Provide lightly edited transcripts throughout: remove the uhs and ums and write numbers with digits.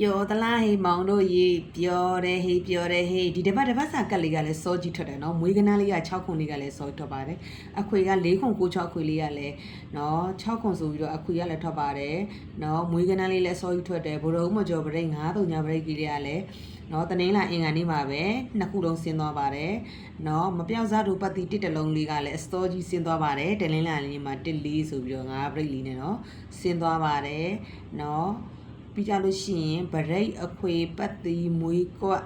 ပြောသလားဟေးမောင်တို့ရေပြောတယ်ဟေးပြောတယ်ဟေးဒီတပတ်စာကတ်လေးကလည်းစောကြီးထွက်တယ်နော်မွေးကနန်းလေးက6ခုလေးကလည်းစောထွက်ပါတယ်အခွေက4ခု9 6ခွေလေးကလည်းနော်6ခုဆိုပြီးတော့အခွေကလည်းထွက်ပါတယ်နော်မွေးကနန်းလေးလည်းစောကြီးထွက်တယ်ဘိုးတော်မကျော်ပရိတ်9 3ညာပရိတ်ကြီးလေးကလည်းနော်တနင်္လာအင်္ဂါနေ့မှာပဲနှစ်ခုလုံးဆင်းသွားပါတယ်နော်မပြောက်စားတို့ပတ်တိတစ်တလုံးလေးကလည်းအစောကြီးဆင်းသွားပါတယ်တနင်္လာနေ့မှာ1 4ဆိုပြီးတော့9ပရိတ်လေးနဲ့နော်ဆင်းသွားပါတယ်နော်ပြီးကြလို့ရှိရင်ဗရိတ်အခွေပတ်တီမွေးကွက်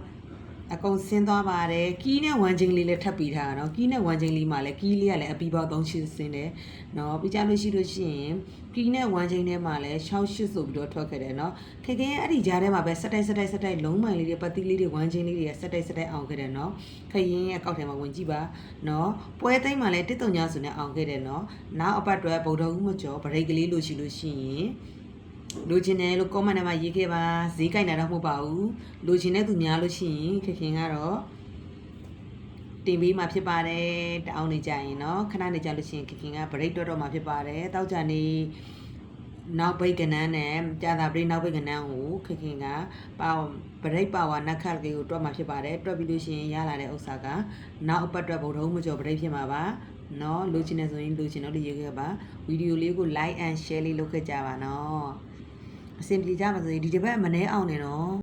အကုန်ဆင်းသွားပါတယ်ကီးနဲ့ဝမ်းချင်းလေးလည်းထပ်ပြီးထားတာနော်ကီးနဲ့ဝမ်းချင်းလေးမှာလည်းကီးလေးကလည်းအပီပေါက်3 8ဆင်းတယ်နော်ပြီးကြလို့ရှိရင်ကီးနဲ့ဝမ်းချင်းထဲမှာလည်း6 8ဆိုပြီးတော့ထွက်ခဲ့တယ်နော်ခေခေအဲ့ဒီကြားထဲမှာပဲစက်တိုက်လုံးမိုင်လေးတွေပတ်တီလေးတွေဝမ်းချင်းလေးတွေကစက်တိုက်အောင်ခဲ့တယ်နော်ခရင်ရဲ့ကောက်ထဲမှာဝင်ကြည့်ပါနော်ပွဲသိမ်းမှာလည်း1 3ညဆိုနဲ့အောင်ခဲ့တယ်နော်နောက်အပတ်တွဲဗုဒ္ဓဦးမကျော်ဗရိတ်ကလေးလို့ရှိလို့ရှိရင်လိုချင်တယ်လို့ comment ထဲမှာရေးခဲ့ပါဈေးကြိုက်တာတော့မဟုတ်ပါဘူးလိုချင်တဲ့သူများလို့ရှိရင်ခင်ကတော့တင်ပေးမှာဖြစ်ပါတယ်တအောင်နေကြရင်เนาะခဏနေကြလို့ရှိရင်ခင်က break တော့မှာဖြစ်ပါတယ်တောက်ကြနေနောက်ဘိတ်ကနန်းနဲ့ကြာတာ break နောက်ဘိတ်ကနန်းကိုခင်ကပါ break power နက်ခတ်လေးကိုတွက်မှာဖြစ်ပါတယ်တွက်ပြီးလို့ရှိရင်ရလာတဲ့ဥစ္စာကနောက်အပတ်တွက်ဘုံထုံးမကျော် break ဖြစ်မှာပါနော်လိုချင်တယ်ဆိုရင်လိုချင်တော့ရေးခဲ့ပါဗီဒီယိုလေးကို like and share လေးလုပ်ခဲ့ကြပါနော်အဆင်ပြေကြပါစေဒီတစ်ပတ်မနှဲအောင်နေနော်